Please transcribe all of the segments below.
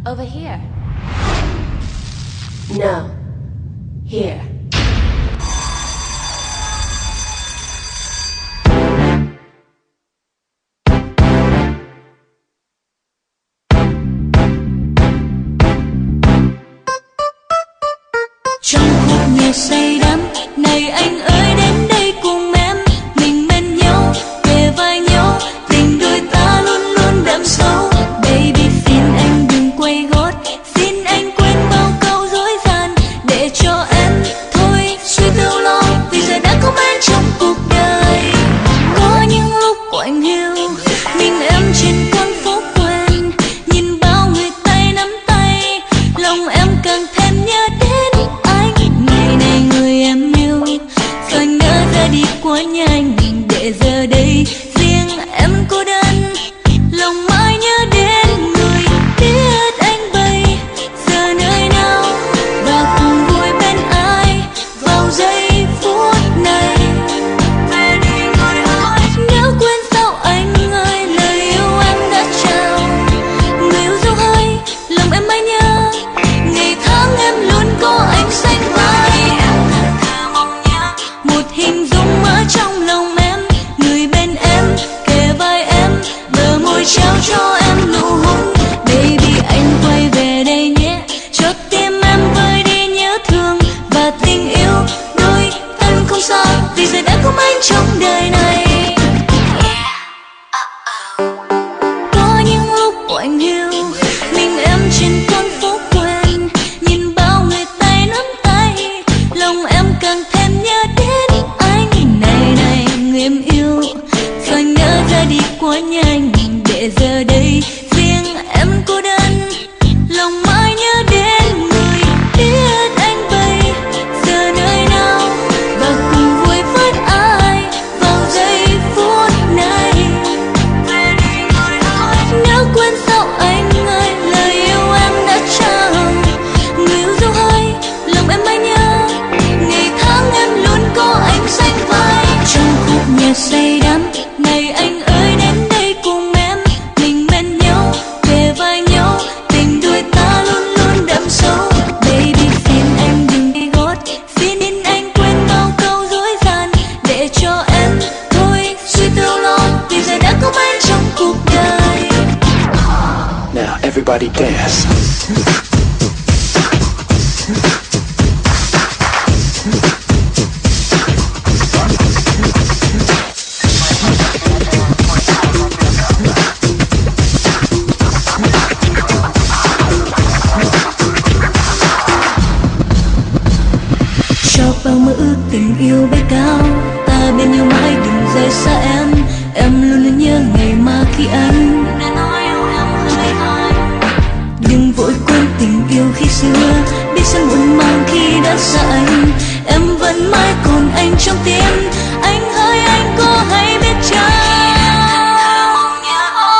Over here. No. Here. Trong khúc nhạc say đắm này anh ơi đến đây cùng em, mình bên nhau kề vai nhau, tình đôi ta luôn luôn đậm sâu. Baby xin anh đừng quay gót, xin anh quên bao câu dối gian để cho em thôi suy tư lo, vì giờ đã có em trong cuộc đời. Có những lúc quạnh hiu mình em trên con phố quen, nhìn bao người tay nắm tay, lòng em càng thêm nhớ đến anh. Ngày này người em yêu rồi ngỡ ra đi quá nhanh, để giờ đây riêng em cô đơn, lòng mãi nhớ đến người biết anh bay giờ nơi nào và cùng vui bên ai vào giây phút này. Về đi người ơi, nếu quên sao anh ơi, lời yêu em đã trao, người yêu dấu hơi lòng em mãi nhớ, ngày tháng em luôn có anh sánh vai. Em thật thơ mong nhớ một hình dung ở trong lòng em, người bên em kề vai em, bờ môi trao cho em nụ hôn. Baby anh quay về đây nhé, cho tim em vơi đi nhớ thương và tình yêu đôi thân không sao, vì giờ đã có anh trong đời này. Có những lúc quạnh hiu mình em trên con phố quen, nhìn bao người tay nắm tay, lòng em càng thêm nhớ đến anh. Này này người em yêu rồi ngỡ ra đi quá nhanh, để giờ đây riêng em cô đơn, lòng mãi nhớ đến người biết anh bay giờ nơi nào và cùng vui với ai vào giây phút này. Về đi người ơi, nếu quên sao anh ơi, lời yêu em đã trao, người yêu dấu hơi lòng em mãi nhớ, ngày tháng em luôn có anh sánh vai. Trong khúc nhạc say đắm này anh ơi đến đây cùng em, mình bên nhau kề vai nhau, tình đôi ta luôn luôn đậm sâu. Baby xin anh đừng đi gót, xin anh quên bao câu dối gian để cho em thôi suy tư lo, vì giờ đã có anh trong cuộc đời. Now everybody dance. Cho bao mơ ước tình yêu bay cao, ta bên nhau mãi đừng rời xa em. Em luôn luôn nhớ ngày mà khi anh đã nói yêu em hơi hơi. Đừng vội quên tình yêu khi xưa, biết sẽ muộn màng khi đã xa anh. Em vẫn mãi còn anh trong tim, anh ơi anh có hay biết chăng,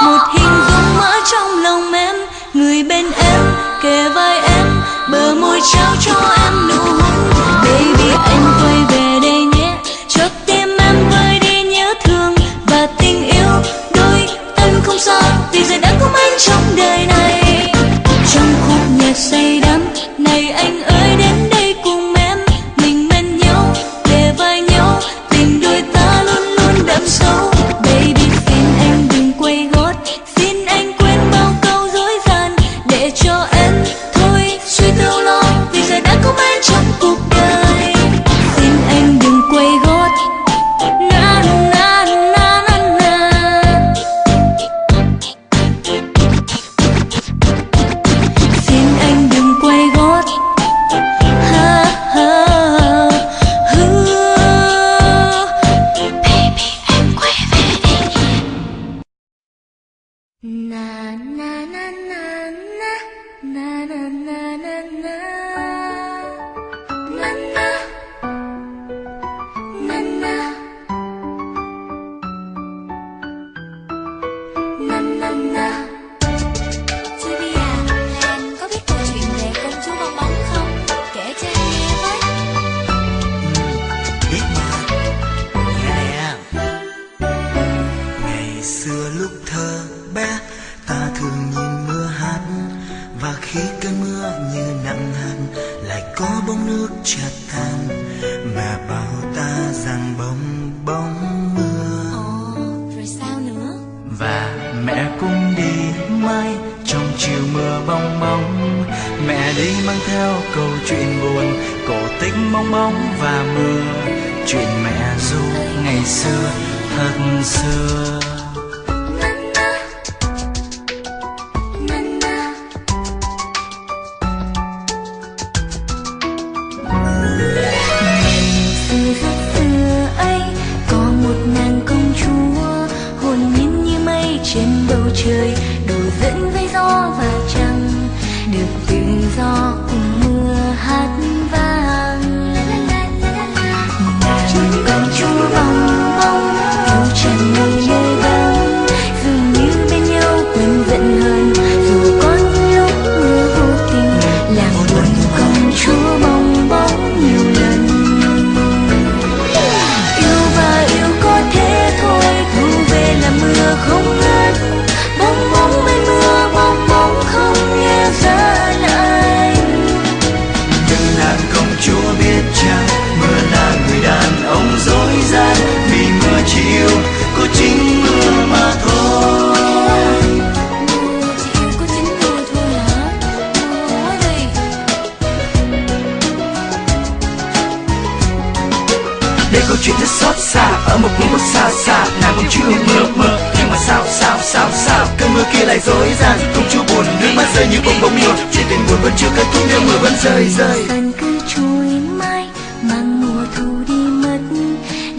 một hình dung ở trong lòng em, người bên em kề vai em, bờ môi trao cho em nụ hôn. Baby anh quay về đây nhé, cho tim em vơi đi nhớ thương và tình yêu đôi thân không sao, vì giờ đã có anh trong đời này. Trong khúc nhạc say đắm này anh ơi đến đây cùng em, mình bên nhau kề vai nhau, tình đôi ta luôn luôn đậm sâu. có bóng nước chợt tàn, mẹ bảo ta rằng bông bóng mưa. Rồi sao nữa? Và mẹ cũng đi mãi trong chiều mưa bong bóng. Mẹ đi mang theo câu chuyện buồn, cổ tích bong bóng và mưa. Chuyện mẹ ru ngày xưa thật xưa. Trên bầu trời đổ dẫn với gió và trăng, được tự do cùng mưa hát vang. Nàng công chúa bong bóng yêu tràn ngây nơi bóng, dường như bên nhau quên giận hơn, dù có những lúc mưa vô tình làm buồn công chúa bong bóng nhiều lần. Yêu và yêu có thế thôi, thu về là mưa không ngớt. Bong bóng bên mưa, bong bóng không nghe giá lạnh. Nhưng nàng công chúa biết chăng, mưa là người đàn ông dối gian, vì mưa chỉ yêu có chính mưa mà thôi. Mưa chỉ yêu có chính mưa thôi hả? Ôi đây. Đây câu chuyện rất xót xa ở một vùng đất xa xa, nàng công chúa mưa mưa. Nhưng mà sao cơn mưa kia lại dối gian, công chúa buồn nước mắt rơi như bông bóng mưa. Chuyện tình buồn vẫn chưa kết thúc nếu mưa vẫn rơi. Dần cứ trôi mãi mang mùa thu đi mất,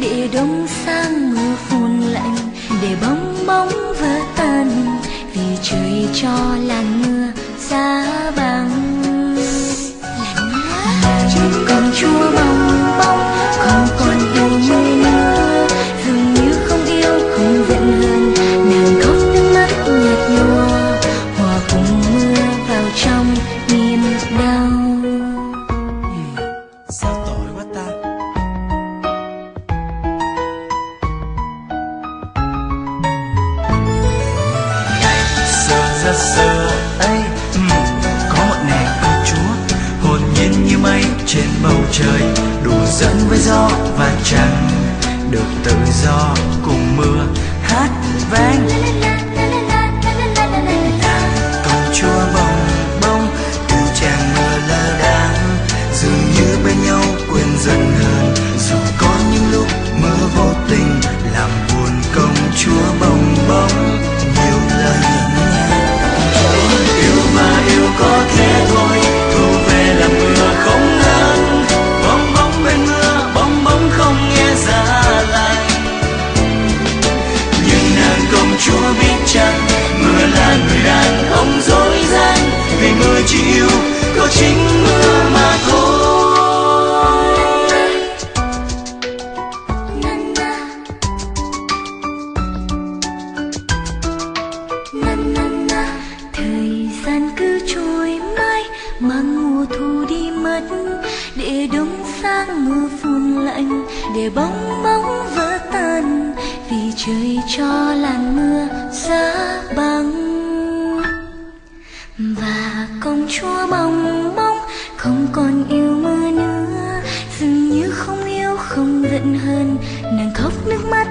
để đông sang mưa phùn lạnh, để bong bóng vỡ tan, vì trời cho làn mưa giá băng. Nàng công chúa bong bóng không còn yêu mưa nữa, dường như không yêu không giận hơn. Nàng khóc nước mắt nhạt nhòa, hòa cùng mưa vào trong niềm đau. Sao tội quá ta. Xưa ấy có một nàng công chúa hồn nhiên như mây trên bầu trời, đùa dẫn với gió và trăng, được tự do cùng mưa hát vang. Nàng công chúa bong bóng yêu chàng mưa lơ đãng, dường như bên nhau quên dần hơn, dù có những lúc mưa vô tình làm buồn công chúa bong bóng nhiều lần. Yêu mà yêu có thế thôi, thu về là mưa không ngớt. Bong bóng bên mưa, bong bóng không nghe giá lạnh. Nhưng nàng công chúa biết chăng, mưa là người đàn ông dối gian, vì mưa chỉ yêu có chính mưa mà thôi. Thời gian cứ trôi mãi mang mùa thu đi mất, để đông sang mưa phùn lạnh, để bong bóng vỡ tan, vì trời cho làn mưa giá băng. Và công chúa bong bóng không còn yêu mưa nữa, dường như không yêu không giận hơn. Nàng khóc nước mắt